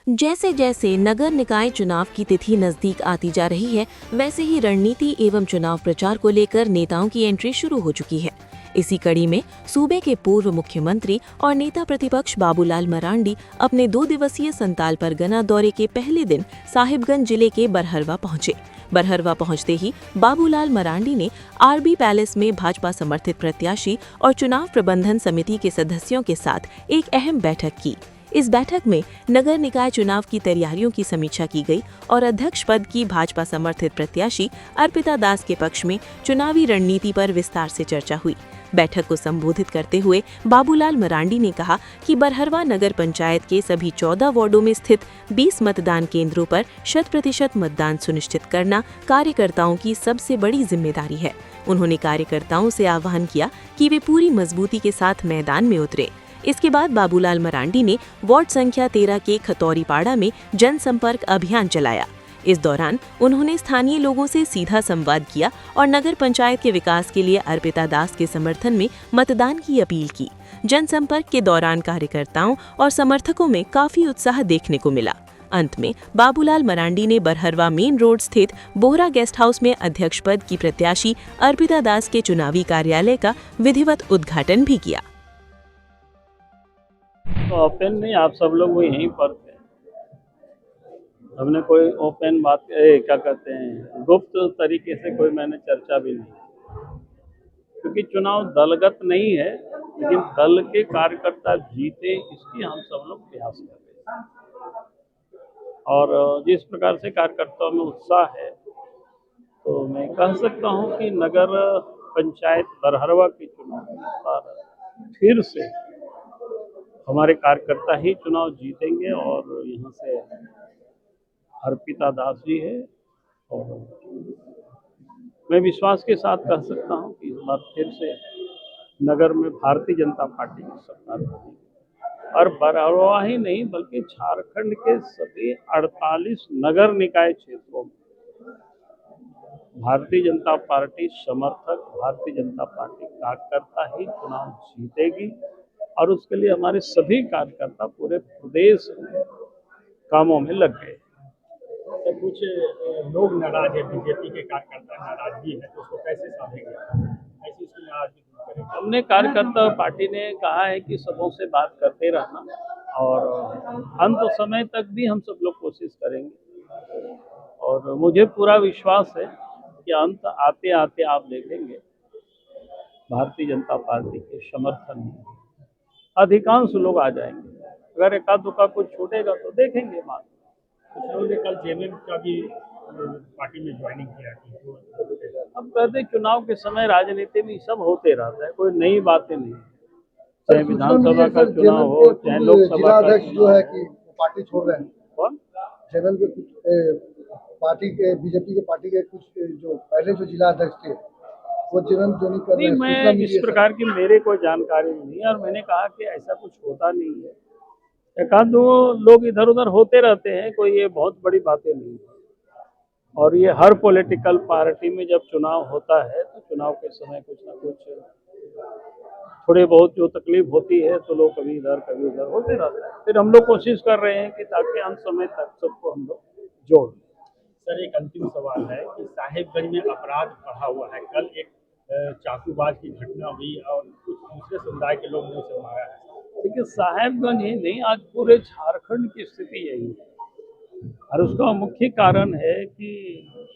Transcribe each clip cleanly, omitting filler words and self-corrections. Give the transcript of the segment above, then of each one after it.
जैसे जैसे नगर निकाय चुनाव की तिथि नजदीक आती जा रही है, वैसे ही रणनीति एवं चुनाव प्रचार को लेकर नेताओं की एंट्री शुरू हो चुकी है। इसी कड़ी में सूबे के पूर्व मुख्यमंत्री और नेता प्रतिपक्ष बाबूलाल मरांडी अपने 2 दिवसीय संताल परगना दौरे के पहले दिन साहिबगंज जिले के बरहरवा पहुंचे। बरहरवा पहुंचते ही बाबूलाल मरांडी ने आरबी पैलेस में भाजपा समर्थित प्रत्याशी और चुनाव प्रबंधन समिति के सदस्यों के साथ एक अहम बैठक की। इस बैठक में नगर निकाय चुनाव की तैयारियों की समीक्षा की गई और अध्यक्ष पद की भाजपा समर्थित प्रत्याशी अर्पिता दास के पक्ष में चुनावी रणनीति पर विस्तार से चर्चा हुई। बैठक को संबोधित करते हुए बाबूलाल मरांडी ने कहा कि बरहरवा नगर पंचायत के सभी 14 वार्डों में स्थित 20 मतदान केंद्रों पर 100% मतदान सुनिश्चित करना कार्यकर्ताओं की सबसे बड़ी जिम्मेदारी है। उन्होंने कार्यकर्ताओं से आह्वान किया कि वे पूरी मजबूती के साथ मैदान में उतरे। इसके बाद बाबूलाल मरांडी ने वार्ड संख्या 13 के खतौरीपाड़ा में जनसंपर्क अभियान चलाया। इस दौरान उन्होंने स्थानीय लोगों से सीधा संवाद किया और नगर पंचायत के विकास के लिए अर्पिता दास के समर्थन में मतदान की अपील की। जनसंपर्क के दौरान कार्यकर्ताओं और समर्थकों में काफी उत्साह देखने को मिला। अंत में बाबूलाल मरांडी ने बरहरवा मेन रोड स्थित बोहरा गेस्ट हाउस में अध्यक्ष पद की प्रत्याशी अर्पिता दास के चुनावी कार्यालय का विधिवत उद्घाटन भी किया। तो ओपन नहीं, आप सब लोग वो यहीं पर थे। हमने कोई ओपन बात क्या कहते हैं गुप्त तरीके से कोई मैंने चर्चा भी नहीं, क्योंकि चुनाव दलगत नहीं है, लेकिन दल के कार्यकर्ता जीते इसकी हम सब लोग प्रयास कर रहे हैं। और जिस प्रकार से कार्यकर्ताओं में उत्साह है, तो मैं कह सकता हूं कि नगर पंचायत बरहरवा के चुनाव में पर फिर से हमारे कार्यकर्ता ही चुनाव जीतेंगे और यहाँ से अर्पिता दास जी है। और मैं विश्वास के साथ कह सकता हूँ कि इस बार फिर से नगर में भारतीय जनता पार्टी की सरकार बनेगी और बरहरवा ही नहीं बल्कि झारखंड के सभी 48 नगर निकाय क्षेत्रों में भारतीय जनता पार्टी समर्थक, भारतीय जनता पार्टी कार्यकर्ता ही चुनाव जीतेगी। और उसके लिए हमारे सभी कार्यकर्ता पूरे प्रदेश में कामों में लग गए। तो कुछ लोग नाराज है, बीजेपी के कार्यकर्ता नाराजगी है, तो उसको कैसे साधेंगे, ऐसी उसकी नाराजगी दूर करेंगे? हमने कार्यकर्ता और पार्टी ने कहा है कि सबों से बात करते रहना और अंत समय तक भी हम सब लोग कोशिश करेंगे। और मुझे पूरा विश्वास है कि अंत आते आते आप देखेंगे भारतीय जनता पार्टी के समर्थन में अधिकांश लोग आ जाएंगे। अगर एका दुका कुछ छूटेगा तो देखेंगे बात। कुछ लोगों ने कल जेएमएम का भी पार्टी में ज्वाइनिंग किया कि अब कहते चुनाव के समय राजनीति में सब होते रहता है, कोई नई बातें नहीं है। चाहे विधानसभा का चुनाव हो, चाहे लोकसभा का जो है कि पार्टी छोड़ रहे हैं। कौन? जेएमएम के कुछ पार्टी के, बीजेपी के पार्टी के कुछ जो पहले जो जिला अध्यक्ष थे वो जेएमएम ज्वाइन कर रहे हैं। मैं इस प्रकार की मेरे कोई जानकारी नहीं है और मैंने कहा कि ऐसा कुछ होता नहीं है। एक आध दो लोग इधर उधर होते रहते हैं, कोई ये बहुत बड़ी बातें नहीं है। और ये हर पॉलिटिकल पार्टी में जब चुनाव होता है तो चुनाव के समय कुछ ना कुछ थोड़े बहुत जो तकलीफ होती है तो लोग कभी इधर कभी उधर होते रहते हैं। फिर हम लोग कोशिश कर रहे हैं कि ताकि अंत समय तक सबको हम लोग जोड़ लें। सर, एक अंतिम सवाल है कि साहिबगंज में अपराध बढ़ा हुआ है। कल एक चाकूबाज की घटना हुई और कुछ दूसरे समुदाय के लोग ने उसे मारा है। देखिए, साहेबगंज ही नहीं, आज पूरे झारखंड की स्थिति यही है और उसका मुख्य कारण है कि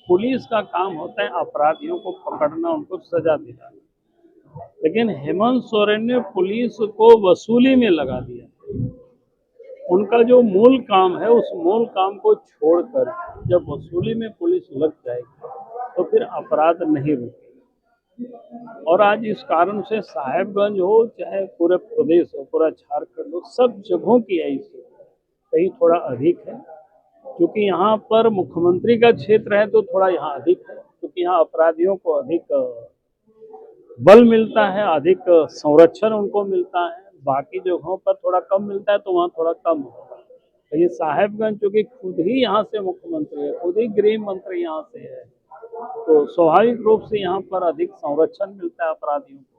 पुलिस का काम होता है अपराधियों को पकड़ना, उनको सजा दिलाना, लेकिन हेमंत सोरेन ने पुलिस को वसूली में लगा दिया। उनका जो मूल काम है उस मूल काम को छोड़कर जब वसूली में पुलिस लग जाएगी तो फिर अपराध नहीं रुकेगा। और आज इस कारण से साहेबगंज हो चाहे पूरे प्रदेश हो, पूरा झारखंड हो, सब जगहों की ऐसी कहीं थोड़ा अधिक है। क्योंकि यहाँ पर मुख्यमंत्री का क्षेत्र है तो थोड़ा यहाँ अधिक है, क्योंकि यहाँ अपराधियों को अधिक बल मिलता है, अधिक संरक्षण उनको मिलता है। बाकी जगहों पर थोड़ा कम मिलता है तो वहाँ थोड़ा कम होगा। तो ये साहेबगंज चूँकि खुद ही यहाँ से मुख्यमंत्री है, खुद ही गृह मंत्री यहाँ से है, तो स्वाभाविक रूप से यहाँ पर अधिक संरक्षण मिलता है अपराधियों को।